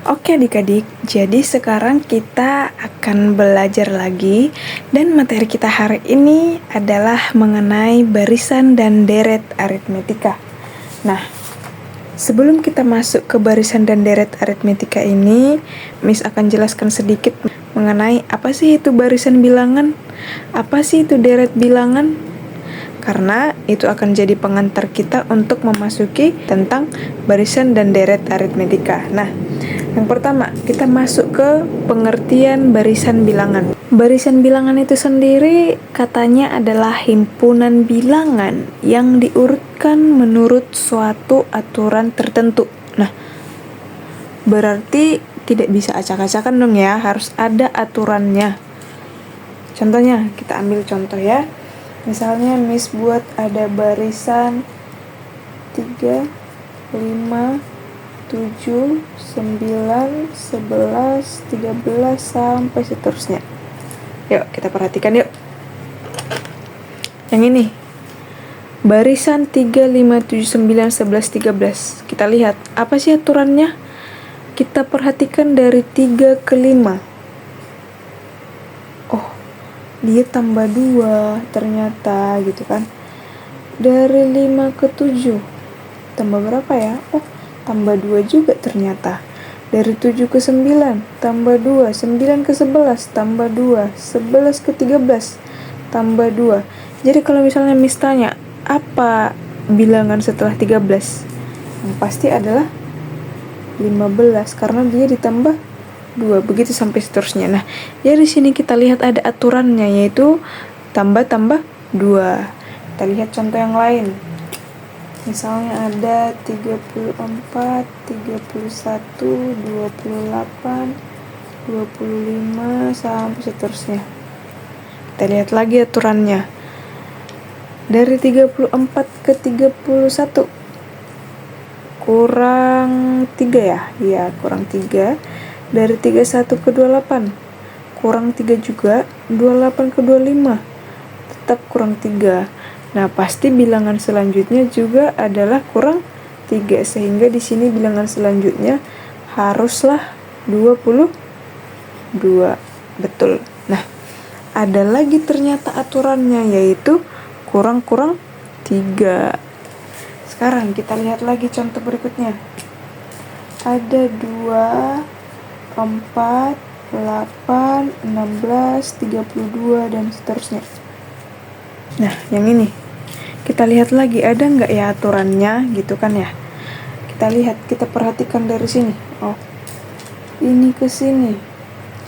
Oke adik-adik, jadi sekarang kita akan belajar lagi dan materi kita hari ini adalah mengenai barisan dan deret aritmetika. Nah, sebelum kita masuk ke barisan dan deret aritmetika ini, Miss akan jelaskan sedikit mengenai apa sih itu barisan bilangan, apa sih itu deret bilangan, karena itu akan jadi pengantar kita untuk memasuki tentang barisan dan deret aritmetika. Nah, yang pertama, kita masuk ke pengertian barisan bilangan. Barisan bilangan itu sendiri katanya adalah himpunan bilangan yang diurutkan menurut suatu aturan tertentu. Nah, berarti tidak bisa acak-acakan dong ya, harus ada aturannya. Contohnya, kita ambil contoh ya. Misalnya Miss buat ada barisan 3, 5, 7, 9, 11, 13 sampai seterusnya. Yuk kita perhatikan yuk. Yang ini barisan 3, 5, 7, 9, 11, 13. Kita lihat apa sih aturannya. Kita perhatikan dari 3 ke 5. Oh, dia tambah 2 ternyata gitu kan. Dari 5 ke 7 tambah berapa ya? Oh, tambah 2 juga ternyata. Dari 7 ke 9 tambah 2, 9 ke 11 tambah 2, 11 ke 13 tambah 2. Jadi kalau misalnya Miss tanya, apa bilangan setelah 13? Yang pasti adalah 15 karena dia ditambah 2, begitu sampai seterusnya. Nah, dari sini kita lihat ada aturannya, yaitu tambah-tambah 2. Kita lihat contoh yang lain. Misalnya ada 34, 31, 28, 25 sampai seterusnya. Kita lihat lagi aturannya. Dari 34 ke 31 kurang 3 ya? Iya, kurang 3. Dari 31 ke 28 kurang 3 juga. 28 ke 25 tetap kurang 3. Nah, pasti bilangan selanjutnya juga adalah kurang 3, sehingga di sini bilangan selanjutnya haruslah 22. Betul. Nah, ada lagi ternyata aturannya, yaitu kurang-kurang 3. Sekarang kita lihat lagi contoh berikutnya. Ada 2, 4, 8, 16, 32 dan seterusnya. Nah, yang ini kita lihat lagi, ada nggak ya aturannya gitu kan ya. Kita lihat, kita perhatikan dari sini. Oh, ini ke sini.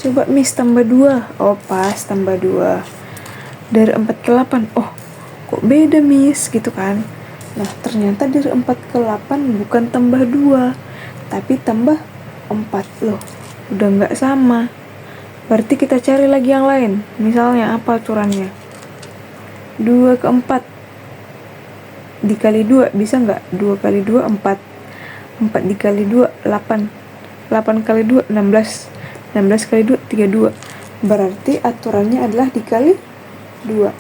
Coba Miss tambah 2. Oh, pas tambah 2. Dari 4 ke 8. Oh, kok beda Miss gitu kan. Nah, ternyata dari 4 ke 8 bukan tambah 2, tapi tambah 4 loh. Udah nggak sama. Berarti kita cari lagi yang lain. Misalnya apa aturannya? 2 ke 4 dikali 2 bisa nggak? 2 kali 2 4, 4 dikali 2 8, 8 kali 2 16, 16 kali 2 32. Berarti aturannya adalah dikali 2,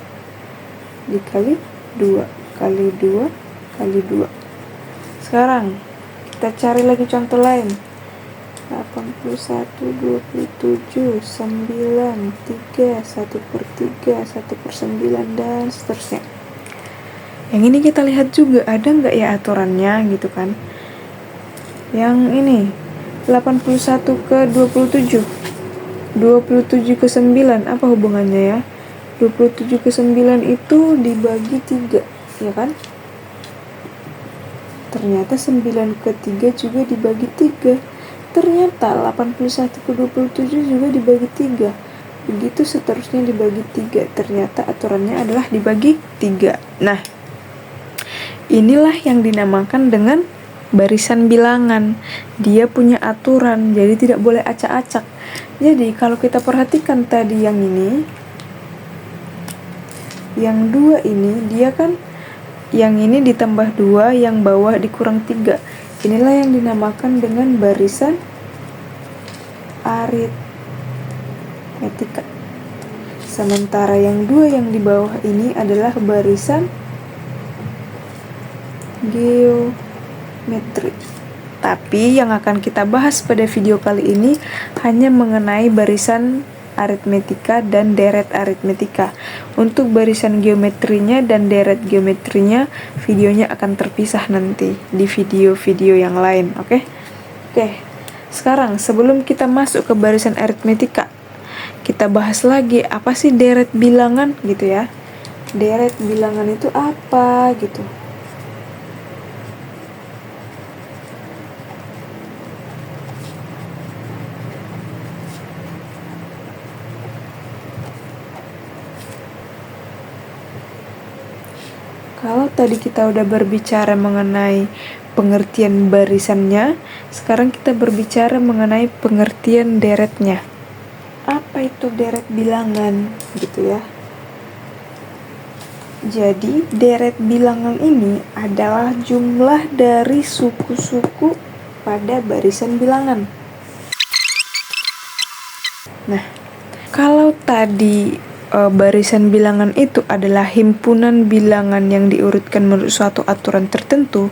dikali 2, kali 2, kali 2. Sekarang kita cari lagi contoh lain. 81, 27, 9, 3, 1/3, 1/9 dan seterusnya. Yang ini kita lihat juga, ada nggak ya aturannya gitu kan. Yang ini 81 ke 27, 27 ke 9, apa hubungannya ya? 27 ke 9 itu dibagi 3, ya kan? Ternyata 9 ke 3 juga dibagi 3. Ternyata 81 ke 27 juga dibagi 3. Begitu seterusnya dibagi 3. Ternyata aturannya adalah dibagi 3. Nah, inilah yang dinamakan dengan barisan bilangan. Dia punya aturan, jadi tidak boleh acak-acak. Jadi kalau kita perhatikan tadi yang ini, yang 2 ini, dia kan yang ini ditambah 2, yang bawah dikurang 3. Inilah yang dinamakan dengan barisan aritmetika. Sementara yang 2 yang di bawah ini adalah barisan geometri. Tapi yang akan kita bahas pada video kali ini hanya mengenai barisan aritmetika dan deret aritmetika. Untuk barisan geometrinya dan deret geometrinya, videonya akan terpisah nanti di video-video yang lain, oke? Oke, sekarang sebelum kita masuk ke barisan aritmetika, kita bahas lagi apa sih deret bilangan gitu ya. Deret bilangan itu apa gitu. Kalau tadi kita udah berbicara mengenai pengertian barisannya, sekarang kita berbicara mengenai pengertian deretnya. Apa itu deret bilangan gitu ya? Jadi deret bilangan ini adalah jumlah dari suku-suku pada barisan bilangan. Nah, kalau tadi barisan bilangan itu adalah himpunan bilangan yang diurutkan menurut suatu aturan tertentu,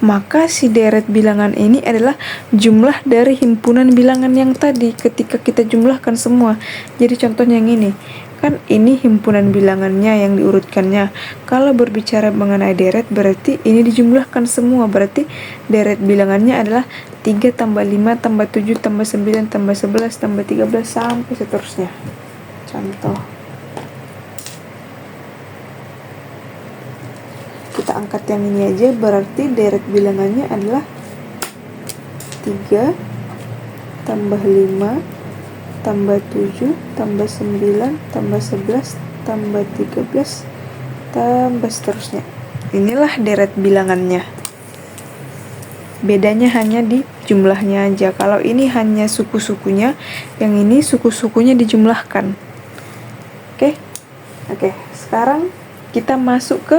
maka si deret bilangan ini adalah jumlah dari himpunan bilangan yang tadi ketika kita jumlahkan semua. Jadi contohnya yang ini, kan ini himpunan bilangannya yang diurutkannya. Kalau berbicara mengenai deret, berarti ini dijumlahkan semua, berarti deret bilangannya adalah 3 tambah 5 tambah 7 tambah 9 tambah 11 tambah 13 sampai seterusnya. Contoh, kita angkat yang ini aja, berarti deret bilangannya adalah 3 tambah 5 tambah 7 tambah 9 tambah 11 tambah 13 tambah seterusnya. Inilah deret bilangannya. Bedanya hanya di jumlahnya aja. Kalau ini hanya suku-sukunya, yang ini suku-sukunya dijumlahkan. Oke, sekarang kita masuk ke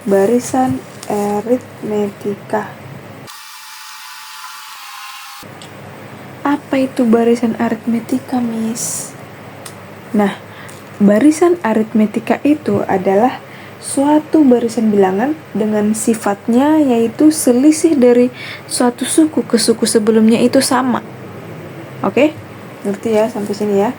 barisan aritmetika. Apa itu barisan aritmetika, Miss? Nah, barisan aritmetika itu adalah suatu barisan bilangan dengan sifatnya yaitu selisih dari suatu suku ke suku sebelumnya itu sama. Oke? Ngerti ya sampai sini ya?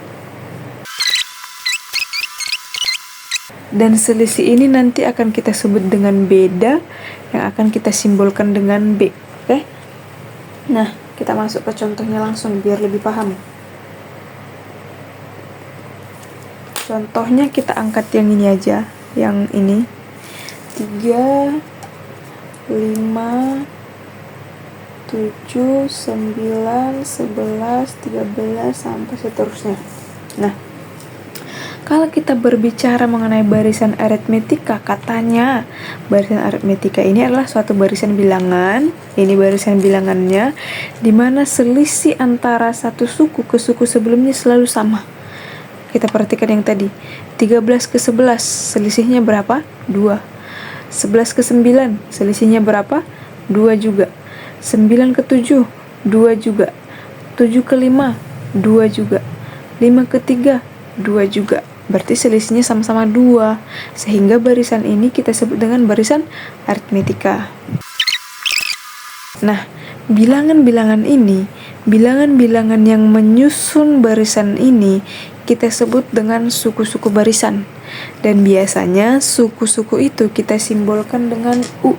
Dan selisih ini nanti akan kita sebut dengan beda, yang akan kita simbolkan dengan B. Oke? Nah, kita masuk ke contohnya langsung biar lebih paham. Contohnya kita angkat yang ini aja, yang ini 3, 5, 7, 9, 11, 13 sampai seterusnya. Nah, kalau kita berbicara mengenai barisan aritmetika, katanya barisan aritmetika ini adalah suatu barisan bilangan. Ini barisan bilangannya di mana selisih antara satu suku ke suku sebelumnya selalu sama. Kita perhatikan yang tadi, 13 ke 11 selisihnya berapa? 2. 11 ke 9 selisihnya berapa? 2 juga. 9 ke 7 2 juga. 7 ke 5 2 juga. 5 ke 3 2 juga. Berarti selisihnya sama-sama 2, sehingga barisan ini kita sebut dengan barisan aritmetika. Nah, bilangan-bilangan ini, bilangan-bilangan yang menyusun barisan ini kita sebut dengan suku-suku barisan. Dan biasanya suku-suku itu kita simbolkan dengan U.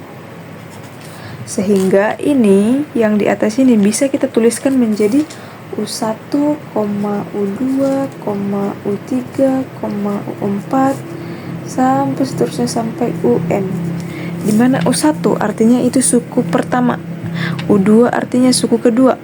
Sehingga ini yang di atas ini bisa kita tuliskan menjadi U1, U2, U3, U4 sampai seterusnya sampai UN. Dimana U1 artinya itu suku pertama, U2 artinya suku kedua,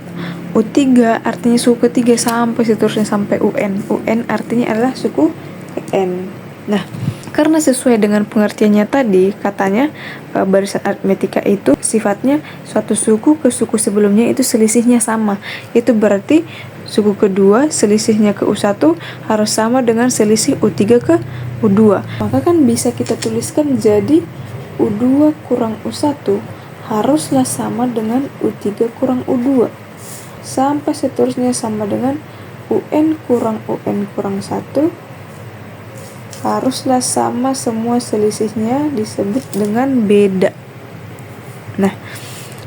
U3 artinya suku ketiga sampai seterusnya sampai UN. UN artinya adalah suku EN. Nah, karena sesuai dengan pengertiannya tadi, katanya barisan aritmetika itu sifatnya suatu suku ke suku sebelumnya itu selisihnya sama. Itu berarti suku kedua selisihnya ke U1 harus sama dengan selisih U3 ke U2. Maka kan bisa kita tuliskan jadi U2 kurang U1 haruslah sama dengan U3 kurang U2. Sampai seterusnya sama dengan UN kurang 1 haruslah sama semua, selisihnya disebut dengan beda. Nah,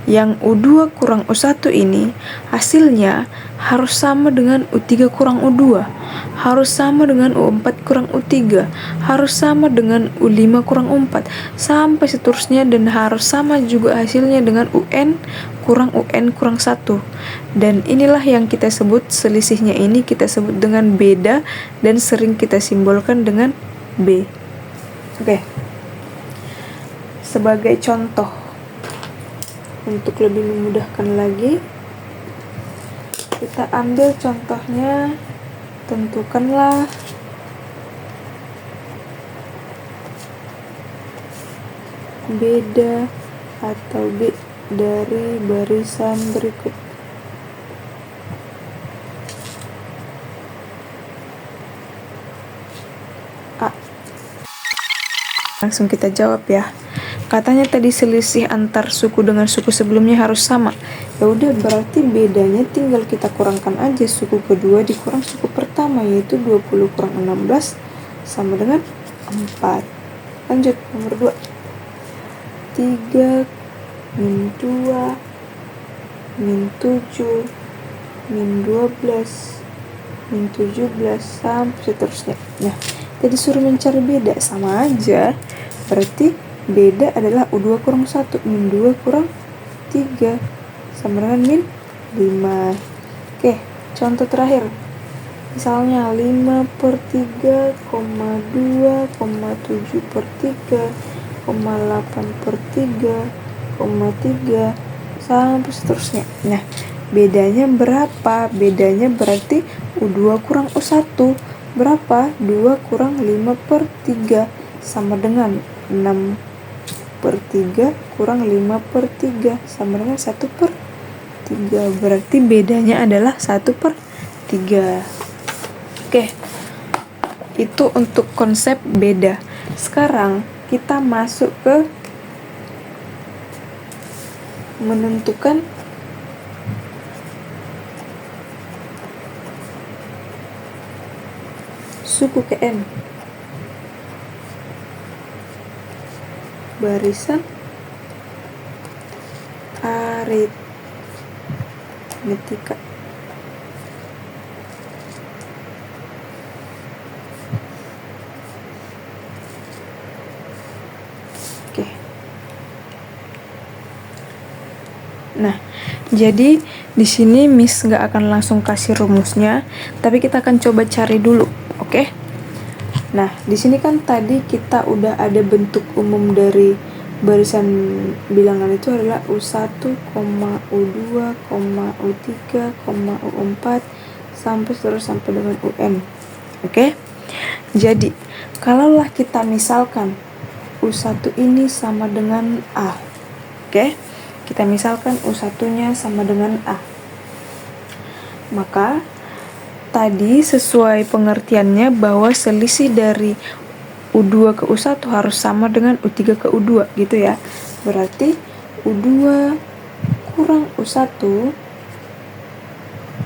yang U2 kurang U1 ini hasilnya harus sama dengan U3 kurang U2, harus sama dengan U4 kurang U3, harus sama dengan U5 kurang U4, sampai seterusnya, dan harus sama juga hasilnya dengan UN kurang 1. Dan inilah yang kita sebut, selisihnya ini kita sebut dengan beda dan sering kita simbolkan dengan B. Oke. Sebagai contoh, untuk lebih memudahkan lagi, kita ambil contohnya. Tentukanlah beda atau B dari barisan berikut. A. Langsung kita jawab ya. Katanya tadi selisih antar suku dengan suku sebelumnya harus sama. Ya udah, berarti bedanya tinggal kita kurangkan aja suku kedua dikurang suku pertama, yaitu 20 kurang 16 sama dengan 4. Lanjut, nomor 2. 3 min 2 min 7 min 12 min 17 sampai seterusnya. Nah, tadi suruh mencari beda, sama aja. Berarti beda adalah U2 kurang 1 min 2 kurang 3 sama dengan min 5. Oke, contoh terakhir. Misalnya 5 per 3, 2, 7 per 3, 8 per 3, 3 sampai seterusnya. Nah, bedanya berapa? Bedanya berarti U2 kurang U1 berapa? 2 kurang 5 per 3 sama dengan 6 per 3 kurang 5 per 3 sama dengan 1 per 3. Berarti bedanya adalah 1 per 3. Oke, itu untuk konsep beda. Sekarang kita masuk ke menentukan suku KN. Barisan aritmetika. Oke. Nah, jadi di sini Miss nggak akan langsung kasih rumusnya, tapi kita akan coba cari dulu, oke? Nah, di sini kan tadi kita udah ada bentuk umum dari barisan bilangan itu adalah U1, U2, U3, U4 sampai terus sampai dengan UN. Oke? Jadi, kalaulah kita misalkan U1 ini sama dengan A. Oke? Kita misalkan U1-nya sama dengan A. Maka tadi sesuai pengertiannya bahwa selisih dari U2 ke U1 harus sama dengan U3 ke U2 gitu ya. Berarti U2 kurang U1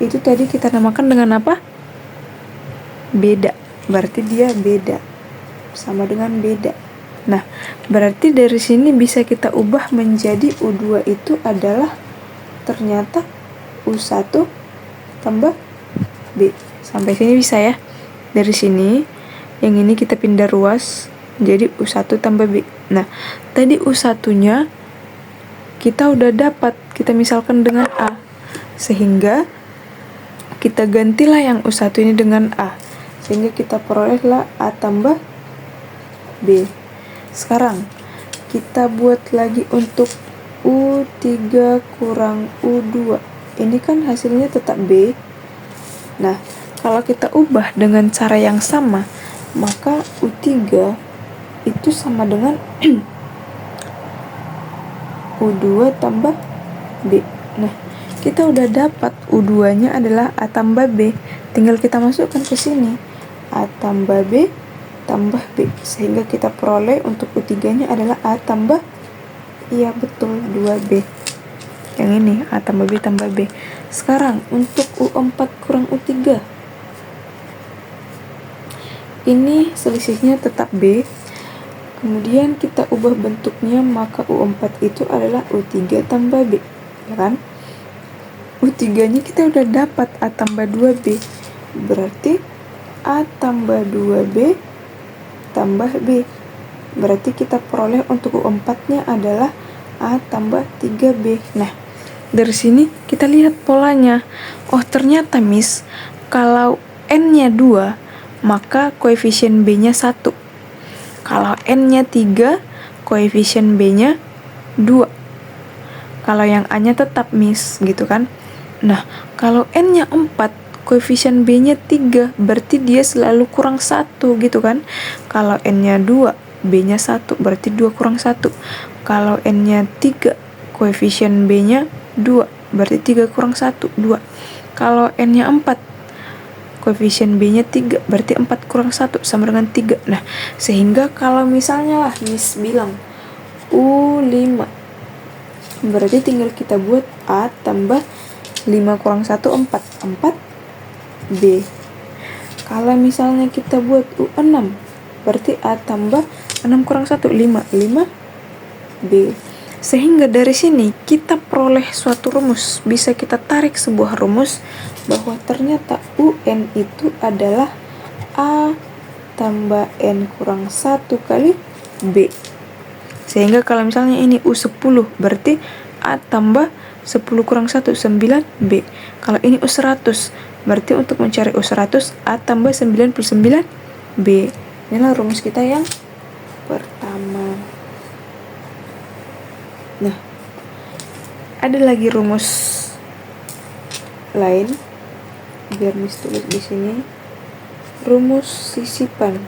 itu tadi kita namakan dengan apa? Beda. Berarti dia beda. Sama dengan beda. Nah, berarti dari sini bisa kita ubah menjadi U2 itu adalah ternyata U1 tambah B. Sampai sini bisa ya. Dari sini yang ini kita pindah ruas jadi U1 tambah B. Nah, tadi U1-nya kita udah dapat, kita misalkan dengan A, sehingga kita gantilah yang U1 ini dengan A, sehingga kita perolehlah A tambah B. Sekarang kita buat lagi untuk U3 kurang U2. Ini kan hasilnya tetap B. Nah, kalau kita ubah dengan cara yang sama, maka U3 itu sama dengan U2 tambah B. Nah, kita udah dapat U2-nya adalah A tambah B. Tinggal kita masukkan ke sini. A tambah B tambah B. Sehingga kita peroleh untuk U3-nya adalah A tambah, iya betul, 2B. Yang ini A tambah B tambah B. Sekarang untuk U4 kurang U3. ini selisihnya tetap B. Kemudian kita ubah bentuknya, maka U4 itu adalah U3 tambah B, ya kan? U3 nya kita udah dapat A tambah 2B, berarti A tambah 2B tambah B, berarti kita peroleh untuk U4 nya adalah A tambah 3B. Nah, dari sini kita lihat polanya. Oh, ternyata Miss, kalau N-nya 2, maka koefisien B-nya 1. Kalau N-nya 3, koefisien B-nya 2. Kalau yang A-nya tetap Miss, gitu kan. Nah, kalau N-nya 4, koefisien B-nya 3, berarti dia selalu kurang 1, gitu kan. Kalau N-nya 2, B-nya 1, berarti 2 kurang 1. Kalau N-nya 3, koefisien B-nya 2, berarti 3 kurang 1, 2. Kalau N-nya 4, koefisien B-nya 3, berarti 4 kurang 1 sama dengan 3. Nah, sehingga kalau misalnya lah Miss bilang U5, berarti tinggal kita buat A tambah 5 kurang 1, 4. 4B. Kalau misalnya kita buat U6, berarti A tambah 6 kurang 1, 5. 5B. Sehingga dari sini kita peroleh suatu rumus. Bisa kita tarik sebuah rumus bahwa ternyata UN itu adalah A tambah N kurang 1 kali B. Sehingga kalau misalnya ini U10, berarti A tambah 10 kurang 1, 9B. Kalau ini U100, berarti untuk mencari U100, A tambah 99B. Inilah rumus kita yang pertama. Nah, ada lagi rumus lain, biar Miss tulis di sini. Rumus sisipan.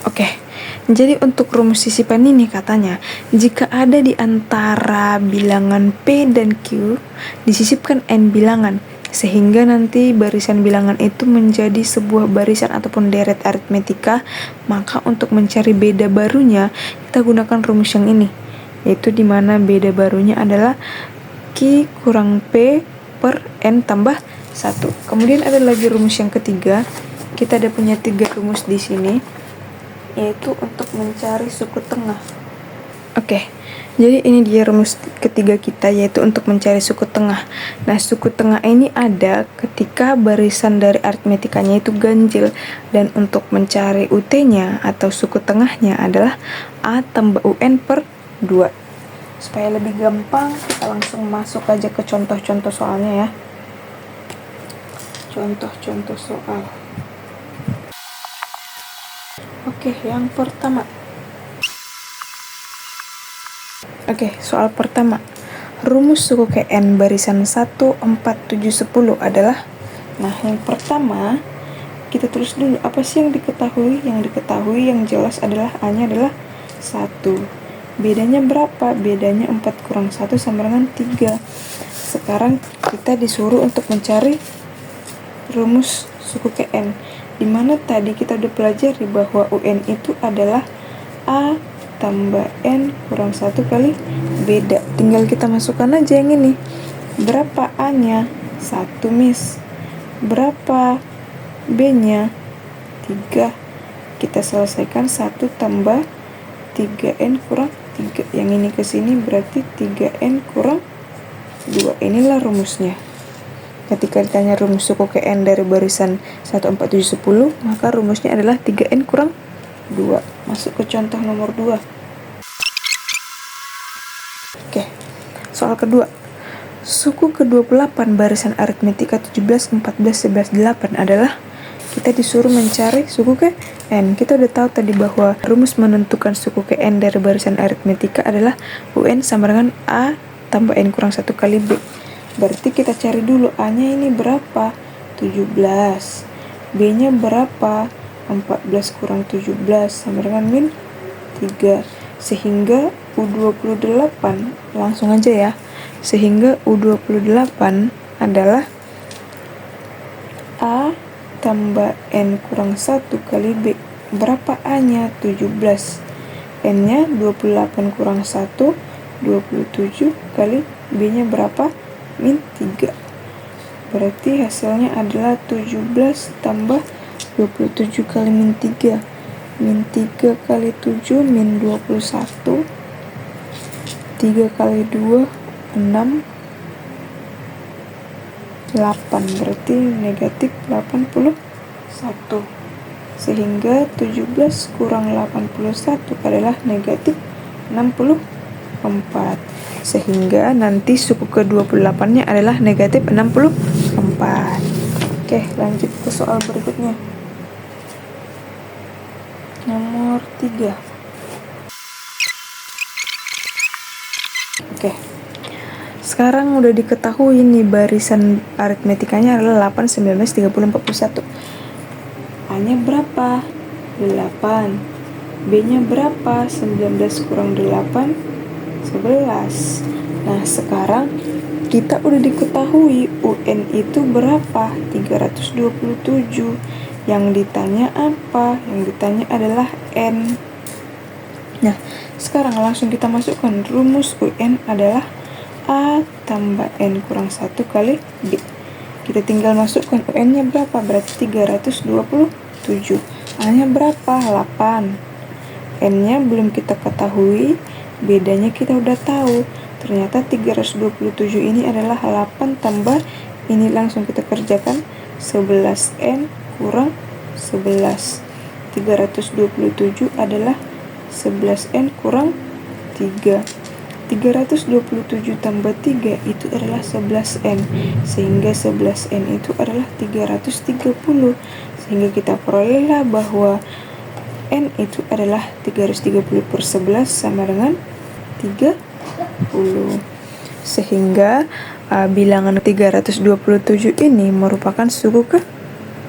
Oke, jadi untuk rumus sisipan ini katanya, jika ada di antara bilangan P dan Q, disisipkan N bilangan, sehingga nanti barisan bilangan itu menjadi sebuah barisan ataupun deret aritmetika, maka untuk mencari beda barunya, kita gunakan rumus yang ini, yaitu dimana beda barunya adalah Q kurang P per N tambah 1. Kemudian ada lagi rumus yang ketiga, kita ada punya 3 rumus di sini, yaitu untuk mencari suku tengah. Oke, jadi ini dia rumus ketiga kita, yaitu untuk mencari suku tengah. Nah, suku tengah ini ada ketika barisan dari aritmetikanya itu ganjil, dan untuk mencari UT-nya atau suku tengahnya adalah A tambah UN per 2. Supaya lebih gampang, kita langsung masuk aja ke contoh-contoh soalnya ya. Contoh-contoh soal. Oke, yang pertama. Oke, soal pertama. Rumus suku KN barisan 1, 4, 7, 10 adalah, nah yang pertama, kita tulis dulu apa sih yang diketahui. Yang diketahui yang jelas adalah A-nya adalah 1. Bedanya berapa? Bedanya 4 kurang 1 sama dengan 3. Sekarang kita disuruh untuk mencari rumus suku KN, dimana tadi kita udah pelajari bahwa UN itu adalah A tambah N kurang 1 kali beda. Tinggal kita masukkan aja yang ini. Berapa A-nya? 1 Miss. Berapa B-nya? 3. Kita selesaikan 1 tambah 3N kurang 3. Yang ini ke sini berarti 3N kurang 2. Inilah rumusnya. Ketika ditanya rumus suku KN dari barisan 1, 4, 7, 10, maka rumusnya adalah 3N kurang 2. Masuk ke contoh nomor 2. Oke, soal kedua. Suku ke-28 barisan aritmetika 17, 14, 11, 8 adalah, kita disuruh mencari suku KN. Kita udah tahu tadi bahwa rumus menentukan suku KN dari barisan aritmetika adalah UN sama dengan A tambah N kurang 1 kali B. Berarti kita cari dulu A-nya ini berapa? 17. B-nya berapa? 14 kurang 17 sama dengan min 3. Sehingga U28, langsung aja ya. Sehingga U28 adalah A tambah N kurang 1 kali B. Berapa A-nya? 17. N-nya 28 kurang 1, 27 kali B-nya berapa? min 3. Berarti hasilnya adalah 17 tambah 27 kali min 3. Min 3 kali 7 min 21. 3 kali 2 6. 8, berarti negatif 81. Sehingga 17 kurang 81 adalah negatif 64. Sehingga nanti suku ke-28 nya adalah negatif 64. Oke, lanjut ke soal berikutnya. Nomor 3. Oke. Sekarang udah diketahui nih barisan aritmetikanya adalah 8, 19, 30, 41. A-nya berapa? 8. B-nya berapa? 19 kurang 8, 11. Nah, sekarang kita udah diketahui UN itu berapa? 327. Yang ditanya apa? Yang ditanya adalah N. Nah, sekarang langsung kita masukkan rumus UN adalah A tambah N kurang 1 kali B. Kita tinggal masukkan UN-nya berapa? Berarti 327. A-nya berapa? 8. N-nya belum kita ketahui, bedanya kita udah tahu. Ternyata 327 ini adalah 8 tambah ini, langsung kita kerjakan 11N kurang 11. 327 adalah 11N kurang 3. 327 tambah 3 itu adalah 11N, sehingga 11N itu adalah 330. Sehingga kita perolehlah bahwa N itu adalah 330 per 11 sama dengan 30. Sehingga bilangan 327 ini merupakan suku ke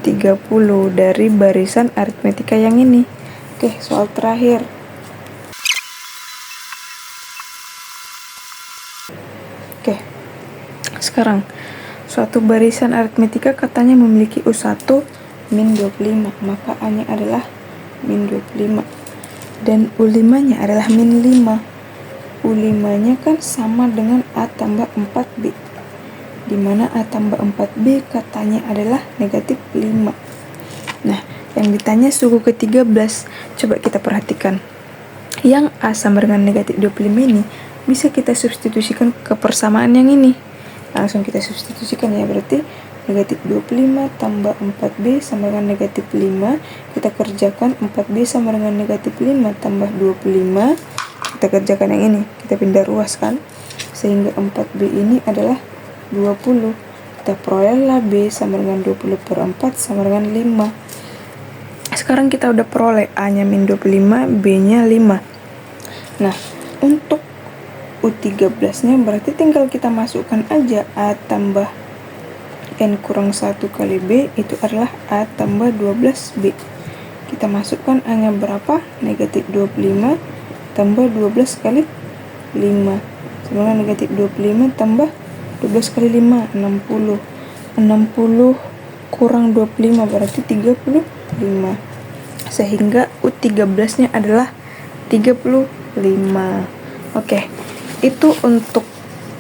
30 dari barisan aritmetika yang ini. Oke, soal terakhir. Oke, sekarang suatu barisan aritmetika katanya memiliki U1 min 25, maka A-nya adalah min 25 dan U5-nya adalah min 5. U5-nya kan sama dengan A tambah 4B, dimana A tambah 4B katanya adalah negatif 5. Nah, yang ditanya suku ke-13, coba kita perhatikan. Yang A sama dengan negatif 25 ini bisa kita substitusikan ke persamaan yang ini. Langsung kita substitusikan ya, berarti negatif 25 tambah 4B sama dengan negatif 5. Kita kerjakan 4B sama dengan negatif 5 tambah 25. Kita kerjakan yang ini, kita pindah ruas kan, sehingga 4B ini adalah 20. Kita perolehlah B sama dengan 20 per 4 sama dengan 5. Sekarang kita udah peroleh A-nya min 25, B-nya 5. Nah, untuk U13-nya berarti tinggal kita masukkan aja A tambah N kurang 1 kali B itu adalah A tambah 12B. Kita masukkan A-nya berapa? Negatif 25 tambah 12 kali 5 sama dengan negatif 25 tambah 12 kali 5, 60. 60 kurang 25 berarti 35. Sehingga U13-nya adalah 35. Oke, itu untuk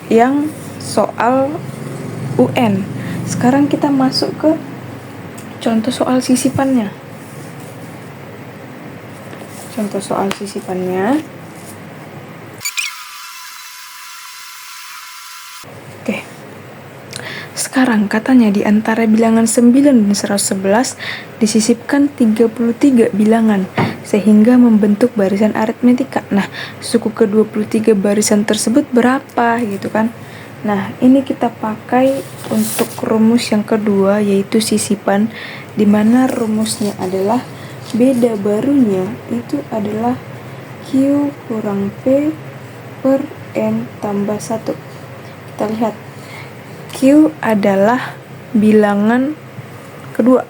yang soal UN. Sekarang kita masuk ke contoh soal sisipannya. Contoh soal sisipannya. Oke. Sekarang katanya di antara bilangan 9 dan 111 disisipkan 33 bilangan sehingga membentuk barisan aritmetika. Nah, suku ke-23 barisan tersebut berapa gitu kan? Nah, ini kita pakai untuk rumus yang kedua, yaitu sisipan, di mana rumusnya adalah beda barunya itu adalah Q kurang P per N tambah 1. Kita lihat, Q adalah bilangan kedua.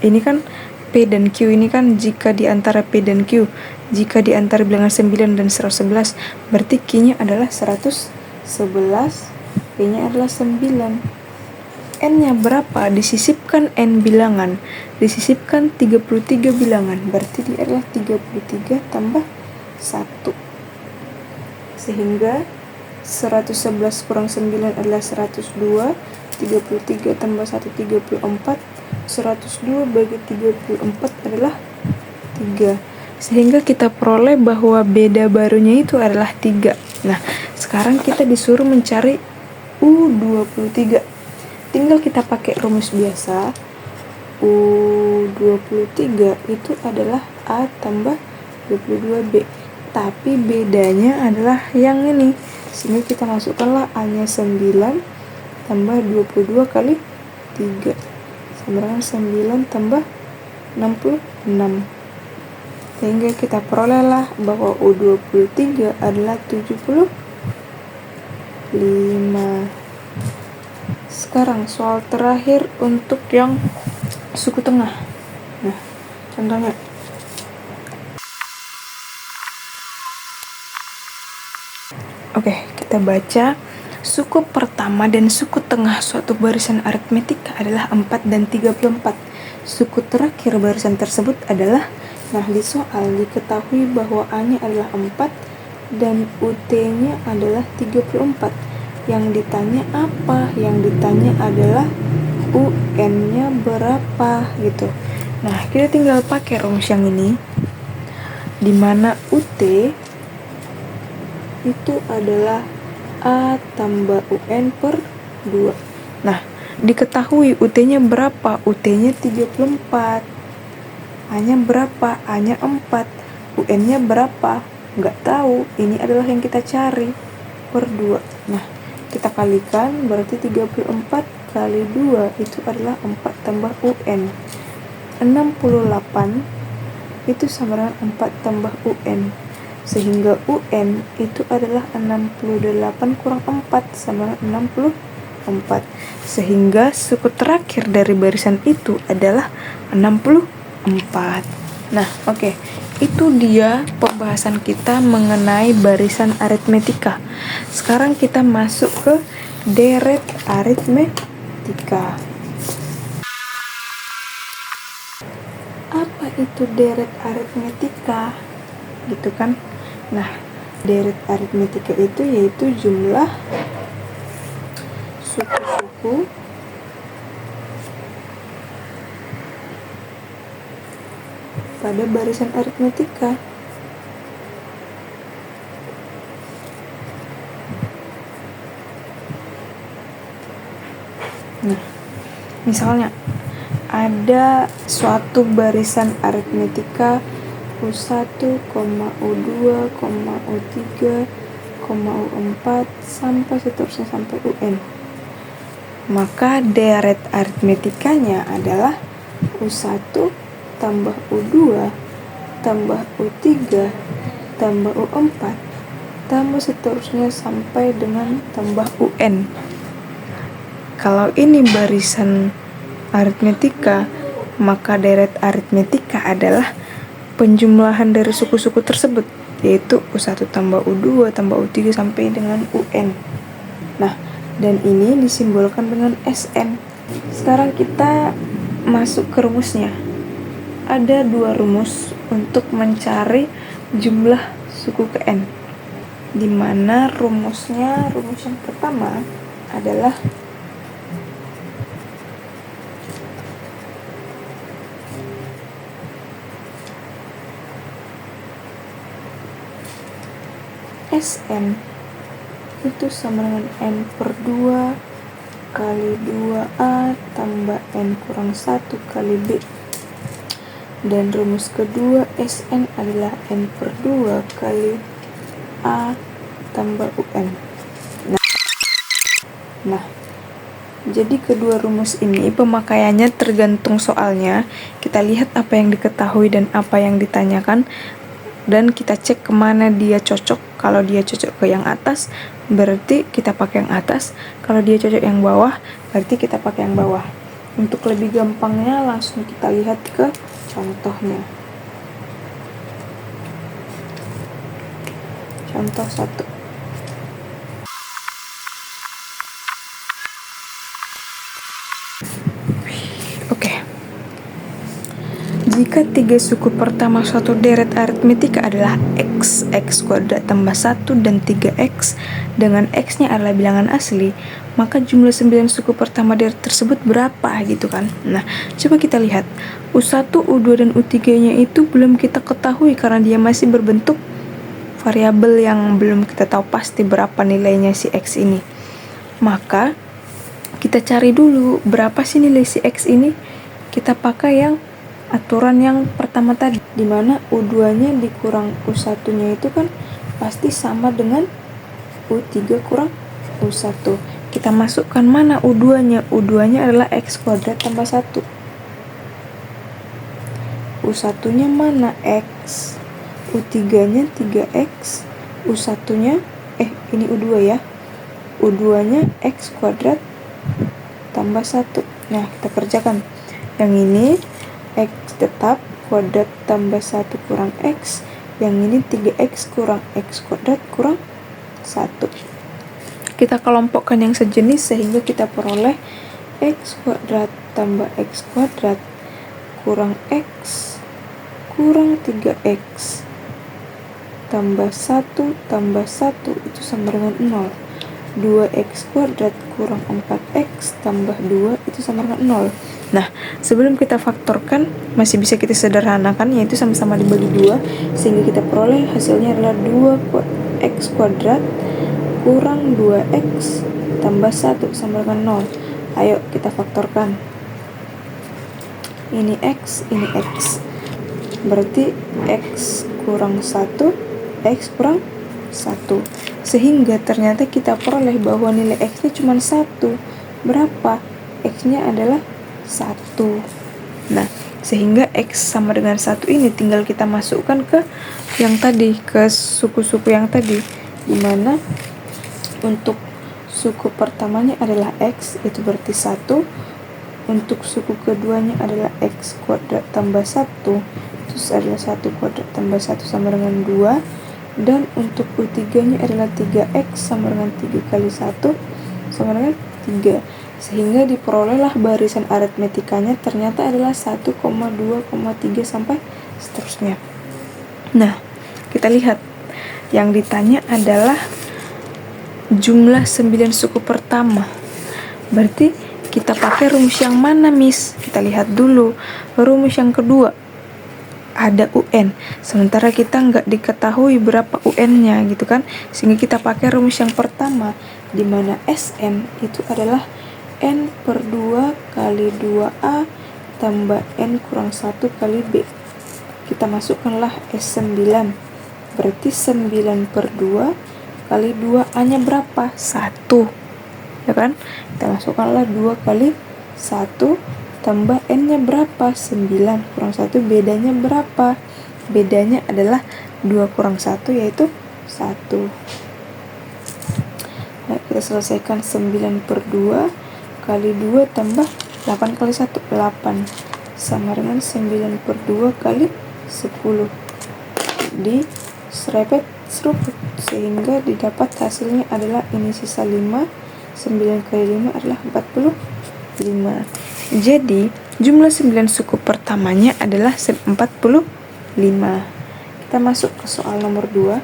Ini kan P dan Q ini kan jika di antara P dan Q, jika di antara bilangan 9 dan 111, berarti Q-nya adalah 111, P-nya adalah 9. N-nya berapa? Disisipkan N bilangan, disisipkan 33 bilangan, berarti dia adalah 33 tambah 1. Sehingga 111 kurang 9 adalah 102. 33 tambah 1, 34. 102 bagi 34 adalah 3. Sehingga kita peroleh bahwa beda barunya itu adalah 3. Nah, sekarang kita disuruh mencari U23. Tinggal kita pakai rumus biasa. U23 itu adalah A tambah 22B. Tapi bedanya adalah yang ini. Sini kita masukkanlah A-nya 9 tambah 22 kali 3. Sama dengan 9 tambah 66. Sehingga kita perolehlah bahwa U23 adalah 75. Sekarang soal terakhir untuk yang suku tengah. Nah, contohnya. Oke, kita baca. Suku pertama dan suku tengah suatu barisan aritmetika adalah 4 dan 34. Suku terakhir barisan tersebut adalah, nah di soal diketahui bahwa A-nya adalah 4 dan UT-nya adalah 34. Yang ditanya apa? Yang ditanya adalah UN-nya berapa gitu. Nah, kita tinggal pakai rumus yang ini, dimana UT itu adalah A tambah UN per 2. Nah, diketahui UT-nya berapa? UT-nya 34. A-nya berapa? A-nya 4. UN-nya berapa? Nggak tahu. Ini adalah yang kita cari per 2. Nah, kita kalikan, berarti 34 kali 2 itu adalah 4 tambah UN. 68 itu sama dengan 4 tambah UN. Sehingga UN itu adalah 68 kurang 4 sama dengan 64. Sehingga suku terakhir dari barisan itu adalah 64. Nah, oke. Itu dia pembahasan kita mengenai barisan aritmetika. Sekarang kita masuk ke deret aritmetika. Apa itu deret aritmetika? Gitu kan? Nah, deret aritmetika itu yaitu jumlah suku-suku pada barisan aritmetika. Nah, misalnya ada suatu barisan aritmetika U1, U2, U3, U4 sampai seterusnya sampai UN. Maka deret aritmetikanya adalah U1 tambah U2 tambah U3 tambah U4 tambah seterusnya sampai dengan tambah UN. Kalau ini barisan aritmetika, maka deret aritmetika adalah penjumlahan dari suku-suku tersebut, yaitu U1 tambah U2 tambah U3 sampai dengan UN. Nah, dan ini disimbolkan dengan SN. Sekarang kita masuk ke rumusnya. Ada 2 rumus untuk mencari jumlah suku ke N, dimana rumus yang pertama adalah SN itu sama dengan N per 2 kali 2A tambah N kurang 1 kali B. Dan rumus kedua SN adalah N per 2 kali A tambah UN. Nah, jadi kedua rumus ini pemakaiannya tergantung soalnya. Kita lihat apa yang diketahui dan apa yang ditanyakan, dan kita cek kemana dia cocok. Kalau dia cocok ke yang atas, berarti kita pakai yang atas. Kalau dia cocok yang bawah, berarti kita pakai yang bawah. Untuk lebih gampangnya, langsung kita lihat ke contohnya. Contoh 1. Oke. Jika 3 suku pertama suatu deret aritmetika adalah x kuadrat tambah 1 dan 3x dengan x-nya adalah bilangan asli, maka jumlah 9 suku pertama deret tersebut berapa gitu kan. Nah, coba kita lihat. U1, U2, dan U3-nya itu belum kita ketahui karena dia masih berbentuk variabel yang belum kita tahu pasti berapa nilainya si x ini. Maka kita cari dulu berapa sih nilai si x ini. Kita pakai yang aturan yang pertama tadi, dimana U2-nya dikurang U1-nya itu kan pasti sama dengan U3 kurang U1. Kita masukkan mana U2-nya? U2-nya adalah x kuadrat tambah 1. U1-nya mana? X. U3-nya 3x. U1-nya ini U2 ya. U2-nya x kuadrat tambah 1. Nah, kita kerjakan. Yang ini x tetap kuadrat tambah 1 kurang x. Yang ini 3x kurang x kuadrat kurang 1. Kita kelompokkan yang sejenis sehingga kita peroleh x kuadrat tambah x kuadrat kurang x kurang 3x tambah 1 tambah 1 itu sama dengan 0. 2x kuadrat kurang 4x tambah 2 itu sama dengan 0. Nah, sebelum kita faktorkan masih bisa kita sederhanakan, yaitu sama-sama dibagi 2 sehingga kita peroleh hasilnya adalah 2x kuadrat kurang 2x tambah 1 sama dengan 0. Ayo kita faktorkan. Ini x, ini x. Berarti x kurang 1, x kurang 1. Sehingga ternyata kita peroleh bahwa nilai x-nya cuma 1. Berapa? X-nya adalah 1. Nah, sehingga x sama dengan 1 ini tinggal kita masukkan ke yang tadi, ke suku-suku yang tadi, dimana untuk suku pertamanya adalah x, itu berarti 1. Untuk suku keduanya adalah x kuadrat tambah 1, itu adalah 1 kuadrat tambah 1 sama dengan 2. Dan untuk U3-nya adalah 3x sama dengan 3 kali 1 sama dengan 3. Sehingga diperolehlah barisan aritmetikanya ternyata adalah 1,2,3 sampai seterusnya. Nah, kita lihat. Yang ditanya adalah jumlah 9 suku pertama. Berarti kita pakai rumus yang mana, Miss? Kita lihat dulu. Rumus yang kedua. Ada UN, sementara kita nggak diketahui berapa UN-nya gitu kan, sehingga kita pakai rumus yang pertama, di mana SN itu adalah N per 2 kali 2A tambah N kurang 1 kali B. Kita masukkanlah S9, berarti 9 per 2 kali 2A-nya berapa? 1, ya kan? Kita masukkanlah 2 kali 1 tambah N-nya berapa? 9 kurang 1, bedanya berapa? Bedanya adalah 2 kurang 1, yaitu 1. Nah, kita selesaikan 9 per 2 kali 2 tambah 8 kali 1, 8. Sama dengan 9 per 2 kali 10. Di seruput, sehingga didapat hasilnya adalah ini sisa 5. 9 kali 5 adalah 45. Jadi, jumlah 9 suku pertamanya adalah 45. Kita masuk ke soal nomor 2.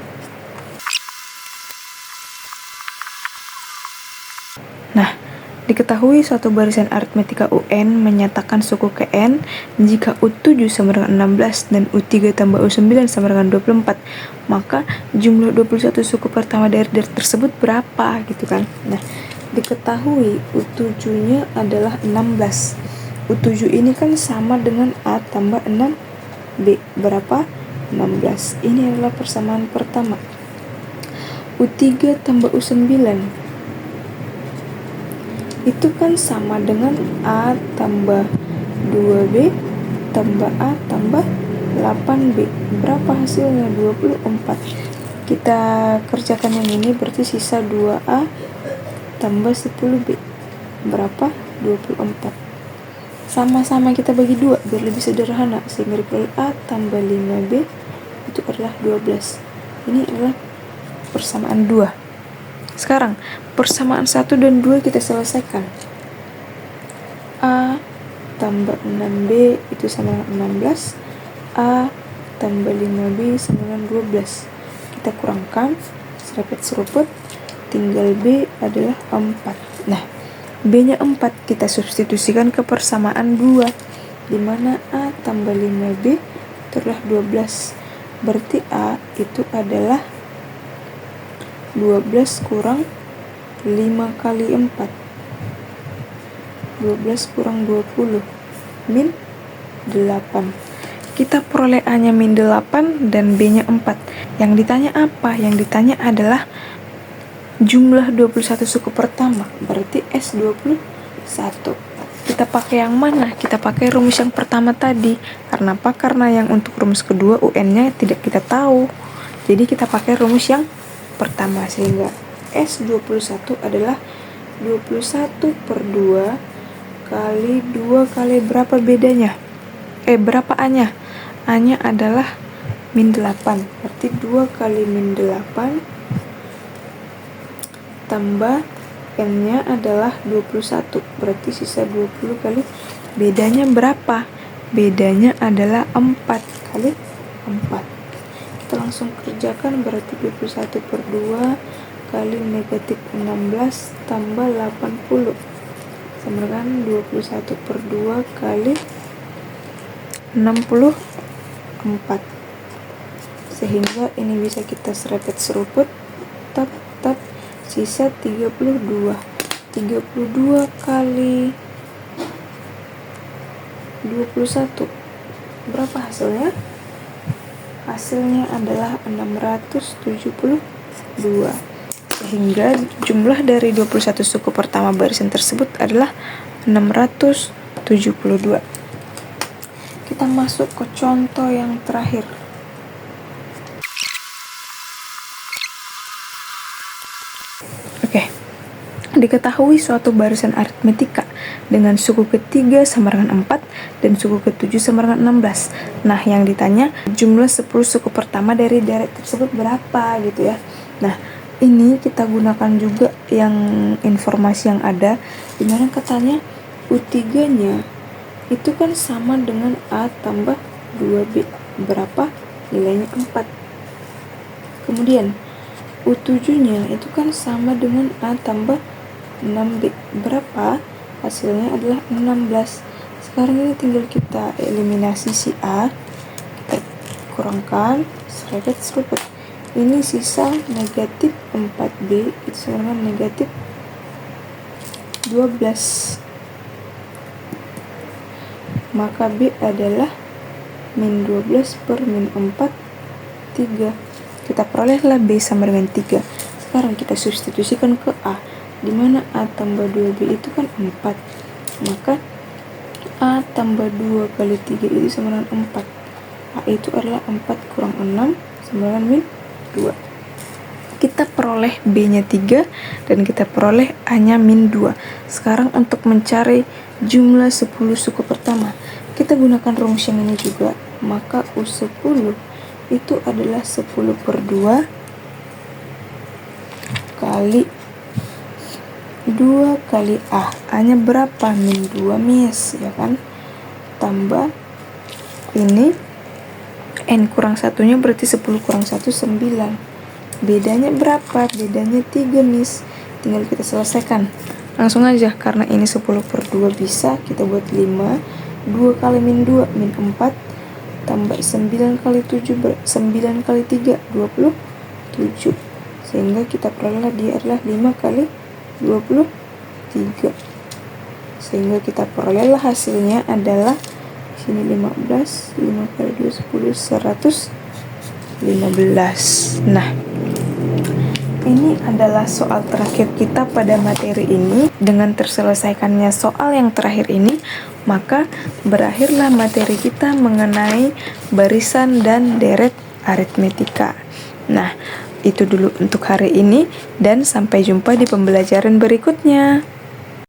Nah, diketahui suatu barisan aritmetika UN menyatakan suku ke N jika U7 sama dengan 16 dan U3 tambah U9 sama dengan 24. Maka jumlah 21 suku pertama dari tersebut berapa gitu kan. Nah, diketahui U7-nya adalah 16. U7 ini kan sama dengan A tambah 6B. Berapa? 16. Ini adalah persamaan pertama. U3 tambah U9 itu kan sama dengan A tambah 2B tambah A tambah 8B. Berapa hasilnya? 24. Kita kerjakan yang ini, berarti sisa 2A tambah 10B. Berapa? 24. Sama-sama kita bagi 2 biar lebih sederhana, sehingga diperoleh A tambah 5B itu adalah 12. Ini adalah persamaan 2. Sekarang persamaan 1 dan 2 kita selesaikan. A tambah 6B itu sama dengan 16 A tambah 5B sama dengan 12. Kita kurangkan, serempet seruput, tinggal B adalah 4. Nah, B-nya 4 kita substitusikan ke persamaan 2, dimana A tambah 5B itu adalah 12. Berarti A itu adalah 12 kurang 5 kali 4. 12 kurang 20 min 8. Kita peroleh A-nya min 8 dan B-nya 4. Yang ditanya apa? Yang ditanya adalah jumlah 21 suku pertama, berarti S21. Kita pakai yang mana? Kita pakai rumus yang pertama tadi. Karena apa? Karena yang untuk rumus kedua UN-nya tidak kita tahu. Jadi kita pakai rumus yang pertama, sehingga S21 adalah 21 per 2 kali 2 kali berapa bedanya? Berapa A-nya? A-nya adalah min 8. Berarti 2 kali min 8 tambah N-nya adalah 21. Berarti sisa 20 kali. Bedanya berapa? Bedanya adalah 4 kali 4. Kita langsung kerjakan, berarti 21 per 2 kali negatif 16 tambah 80 sama dengan 21 per 2 kali 64. Sehingga ini bisa kita serempet seruput, tap sisa 32. 32 kali 21 berapa hasilnya? Hasilnya adalah 672. Sehingga jumlah dari 21 suku pertama barisan tersebut adalah 672. Kita masuk ke contoh yang terakhir. Oke. Diketahui suatu barisan aritmetika dengan suku ketiga sama dengan 4 dan suku ketujuh sama dengan 16. Nah, yang ditanya jumlah 10 suku pertama dari deret tersebut berapa gitu ya. Nah, ini kita gunakan juga yang informasi yang ada, dimana katanya U3-nya itu kan sama dengan A tambah 2B. Berapa? Nilainya 4. Kemudian U7-nya itu kan sama dengan A tambah 6B. Berapa? Hasilnya adalah 16. Sekarang ini tinggal kita eliminasi si A. Kita kurangkan, serempet seruput. Ini sisa negatif 4B itu sama dengan negatif 12. Maka B adalah min 12 per min 4, 3. Kita perolehlah B sama dengan 3. Sekarang kita substitusikan ke A, dimana A tambah 2B itu kan 4. Maka A tambah 2 kali 3 itu sama dengan 4. A itu adalah 4 kurang 6 sama dengan min 2. Kita peroleh B-nya 3 dan kita peroleh A-nya min 2. Sekarang untuk mencari jumlah 10 suku pertama, kita gunakan rumus yang ini juga. Maka U10 itu adalah 10 per 2 kali 2 kali A. A-nya berapa? Min 2 mis, ya kan? Tambah ini N kurang 1-nya berarti 10 kurang 1, 9. Bedanya berapa? Bedanya 3 mis. Tinggal kita selesaikan. Langsung aja, karena ini 10 per 2 bisa, kita buat 5. 2 kali min 2, min 4. Tambah 9 kali 7, 9 kali 3, 27. Sehingga kita peroleh dia adalah 5 kali 23. Sehingga kita perolehlah hasilnya adalah sini 15, 5 kali 2, 10, 115. Nah, ini adalah soal terakhir kita pada materi ini. Dengan terselesaikannya soal yang terakhir ini, maka berakhirlah materi kita mengenai barisan dan deret aritmetika. Nah, itu dulu untuk hari ini dan sampai jumpa di pembelajaran berikutnya.